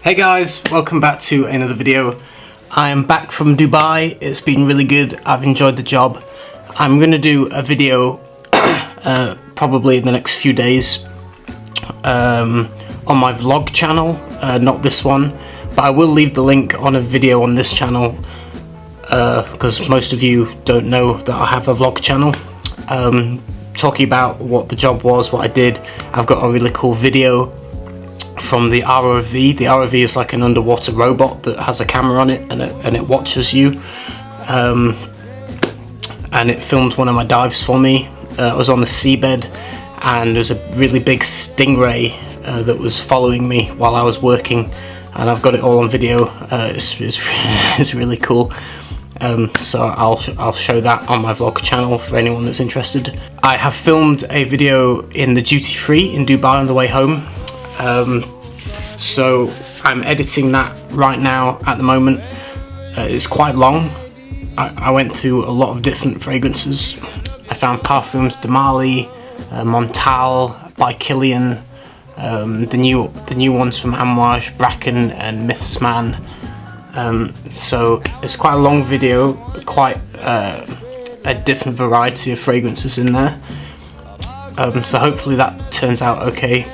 Hey guys, welcome back to another video. I am back from Dubai. It's been really good. I've enjoyed the job. I'm going to do a video probably in the next few days on my vlog channel, not this one, but I will leave the link on a video on this channel because most of you don't know that I have a vlog channel. Talking about what the job was, what I did. I've got a really cool video from the ROV. The ROV is like an underwater robot that has a camera on it and it watches you. And it filmed one of my dives for me. I was on the seabed and there was a really big stingray that was following me while I was working, and I've got it all on video. It's really cool. So I'll show that on my vlog channel for anyone that's interested. I have filmed a video in the duty free in Dubai on the way home. So I'm editing that right now at the moment. It's quite long. I went through a lot of different fragrances. I found Parfums de Moly, Montal by Kilian, the new ones from Amouage, Bracken and Myths Man. So it's quite a long video, quite a different variety of fragrances in there. So hopefully that turns out okay.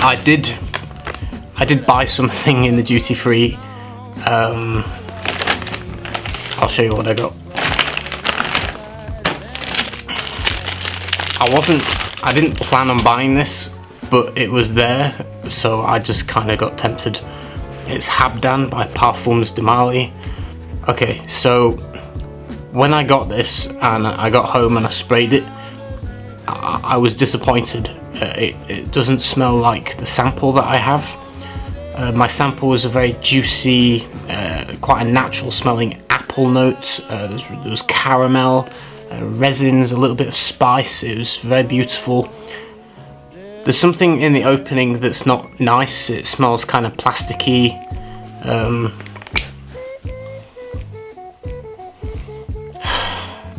I did buy something in the duty free. I'll show you what I got. I didn't plan on buying this, but it was there, so I just kind of got tempted. It's Habdan by Parfums de Moly. Okay, so when I got this and I got home and I sprayed it, I was disappointed. It doesn't smell like the sample that I have. My sample was a very juicy, quite a natural smelling apple note. There was caramel, resins, a little bit of spice. It was very beautiful. There's something in the opening that's not nice. It smells kind of plasticky.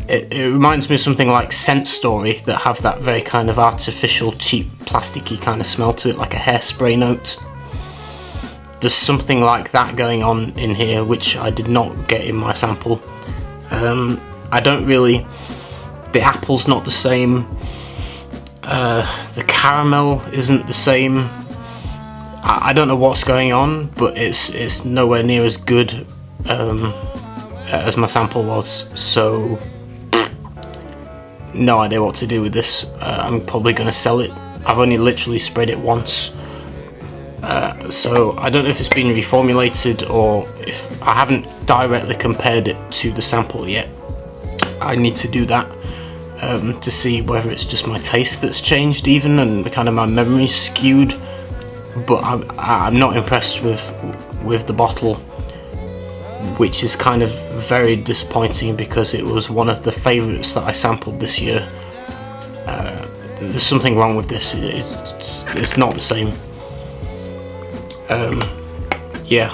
It reminds me of something like Scent Story that have that very kind of artificial, cheap, plasticky kind of smell to it, like a hairspray note. There's something like that going on in here, which I did not get in my sample. I don't really... The apple's not the same. The caramel isn't the same. I don't know what's going on, but it's nowhere near as good as my sample was. So, no idea what to do with this. I'm probably going to sell it. I've only literally sprayed it once. So I don't know if it's been reformulated or if I haven't directly compared it to the sample yet. I need to do that to see whether it's just my taste that's changed even and kind of my memory's skewed. But I'm not impressed with the bottle, which is kind of very disappointing because it was one of the favourites that I sampled this year. There's something wrong with this. It's not the same. Yeah,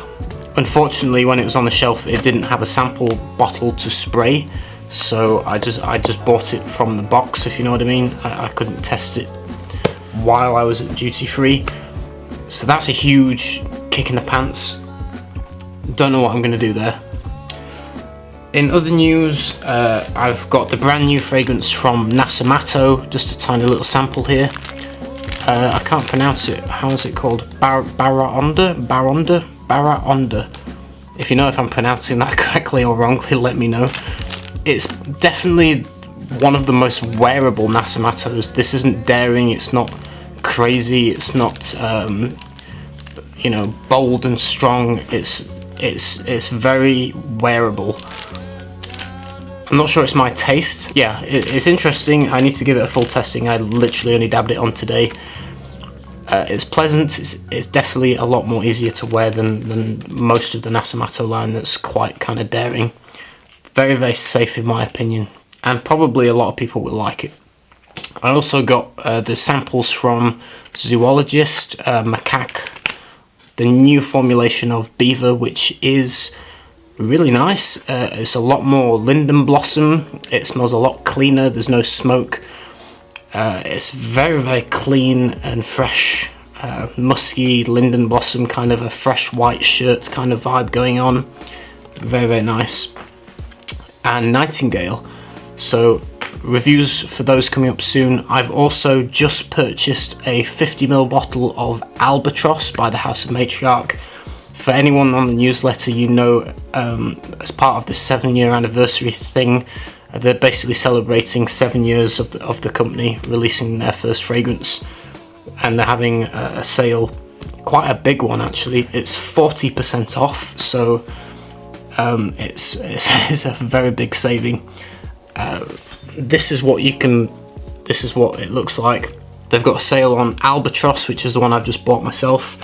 unfortunately when it was on the shelf it didn't have a sample bottle to spray, so I just bought it from the box, if you know what I mean. I couldn't test it while I was at duty free, so that's a huge kick in the pants. Don't know what I'm going to do there. In other news, I've got the brand new fragrance from Nasamato, just a tiny little sample here. I can't pronounce it. How is it called? Baronda? If you know if I'm pronouncing that correctly or wrongly, let me know. It's definitely one of the most wearable Nasamatos. This isn't daring, it's not crazy, it's not you know, bold and strong. It's very wearable. I'm not sure it's my taste. Yeah, it's interesting. I need to give it a full testing. I literally only dabbed it on today. It's pleasant. It's definitely a lot more easier to wear than most of the Nasamato line that's quite kind of daring. Very, very safe in my opinion, and probably a lot of people will like it. I also got the samples from Zoologist, Macaque, the new formulation of Beaver, which is really nice. It's a lot more linden blossom. It smells a lot cleaner. There's no smoke. It's very, very clean and fresh musky linden blossom, kind of a fresh white shirt kind of vibe going on. Very, very nice. And Nightingale. So reviews for those coming up soon. I've also just purchased a 50ml bottle of Albatross by the House of Matriarch. For anyone on the newsletter, you know, as part of the 7-year anniversary thing, they're basically celebrating 7 years of the company releasing their first fragrance, and they're having a sale, quite a big one actually. It's 40% off, so it's a very big saving. This is what it looks like. They've got a sale on Albatross, which is the one I've just bought myself.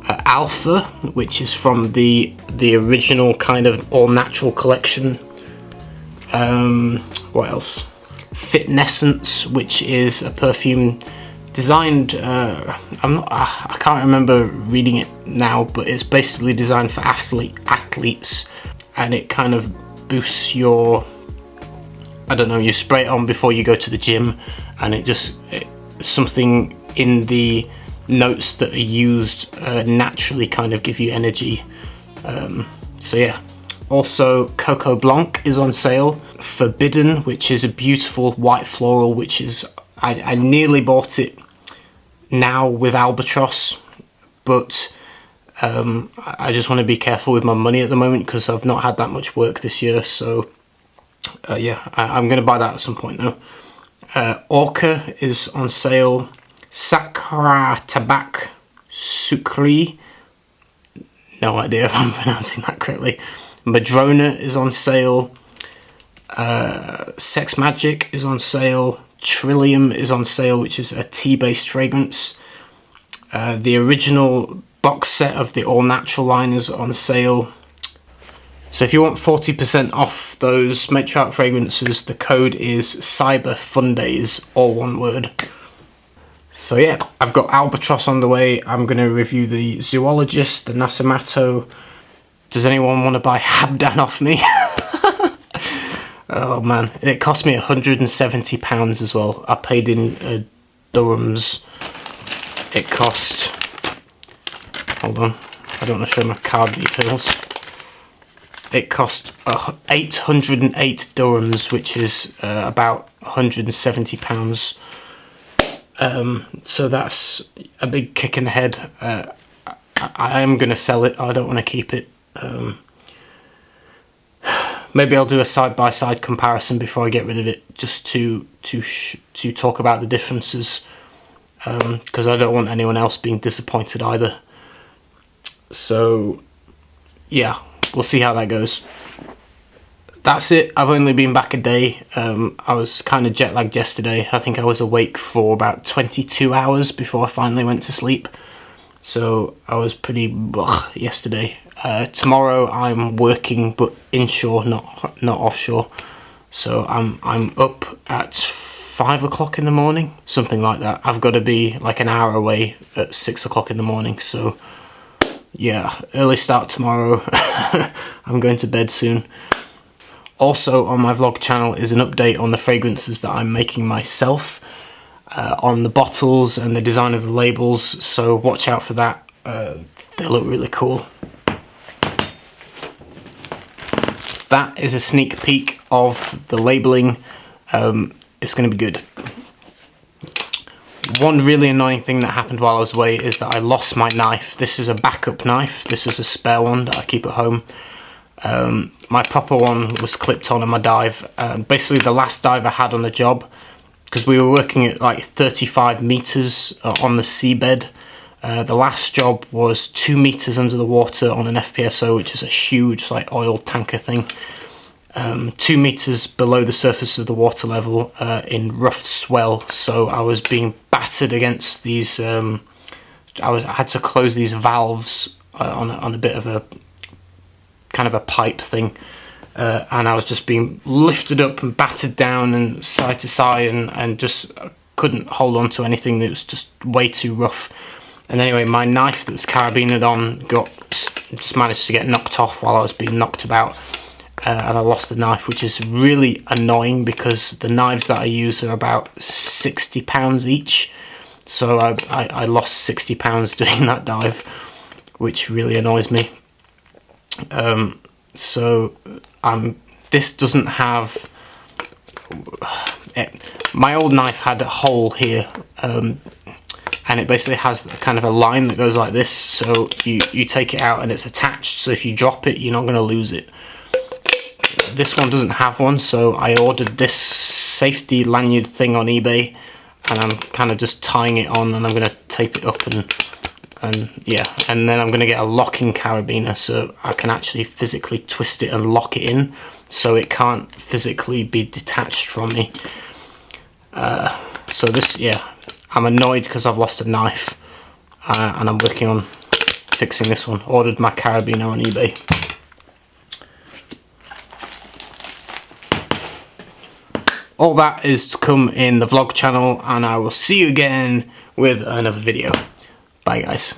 Alpha, which is from the original kind of all natural collection. What else? Fitnessence, which is a perfume designed. I can't remember reading it now, but it's basically designed for athletes, and it kind of boosts your. I don't know. You spray it on before you go to the gym, and it's something in the notes that are used naturally kind of give you energy. So yeah. Also, Coco Blanc is on sale. Forbidden, which is a beautiful white floral, which is I nearly bought it now with Albatross, but I just want to be careful with my money at the moment because I've not had that much work this year. So yeah, I'm going to buy that at some point though. Orca is on sale. Sacra Tabac Sucre, no idea if I'm pronouncing that correctly. Madrona is on sale. Sex Magic is on sale. Trillium is on sale, which is a tea-based fragrance. The original box set of the all natural line is on sale. So if you want 40% off those Matriarch fragrances, the code is CyberFundays, all one word. So yeah, I've got Albatross on the way. I'm going to review the Zoologist, the Nasamato. Does anyone want to buy Habdan off me? Oh man, it cost me £170 as well. I paid in dirhams. It cost, hold on, I don't want to show my card details. It cost 808 dirhams, which is about £170. So that's a big kick in the head. I am going to sell it. I don't want to keep it. Maybe I'll do a side-by-side comparison before I get rid of it, just to talk about the differences, because I don't want anyone else being disappointed either. So yeah, we'll see how that goes. That's it. I've only been back a day. I was kind of jet lagged yesterday. I think I was awake for about 22 hours before I finally went to sleep. So I was pretty yesterday. Tomorrow I'm working, but inshore, not offshore. So I'm up at 5 o'clock in the morning, something like that. I've got to be like an hour away at 6 o'clock in the morning. So yeah, early start tomorrow. I'm going to bed soon. Also on my vlog channel is an update on the fragrances that I'm making myself, on the bottles and the design of the labels, so watch out for that. They look really cool. That is a sneak peek of the labeling. It's going to be good. One really annoying thing that happened while I was away is that I lost my knife. This is a backup knife. This is a spare one that I keep at home. My proper one was clipped on my dive. Basically the last dive I had on the job, because we were working at like 35 meters on the seabed. The last job was 2 meters under the water on an FPSO, which is a huge like oil tanker thing. 2 meters below the surface of the water level, in rough swell. So I was being battered against these. I had to close these valves on a bit of a kind of a pipe thing, and I was just being lifted up and battered down and side to side, and just couldn't hold on to anything. That was just way too rough. And anyway, my knife that was carabined on just managed to get knocked off while I was being knocked about, and I lost the knife, which is really annoying because the knives that I use are about £60 each. so I lost £60 doing that dive, which really annoys me. This doesn't have my old knife had a hole here, and it basically has kind of a line that goes like this, so you take it out and it's attached, so if you drop it you're not going to lose it. This one doesn't have one, so I ordered this safety lanyard thing on eBay, and I'm kind of just tying it on, and I'm going to tape it up and yeah, and then I'm going to get a locking carabiner so I can actually physically twist it and lock it in, so it can't physically be detached from me. So this, yeah, I'm annoyed because I've lost a knife, and I'm working on fixing this one. Ordered my carabiner on eBay. All that is to come in the vlog channel, and I will see you again with another video. Bye guys.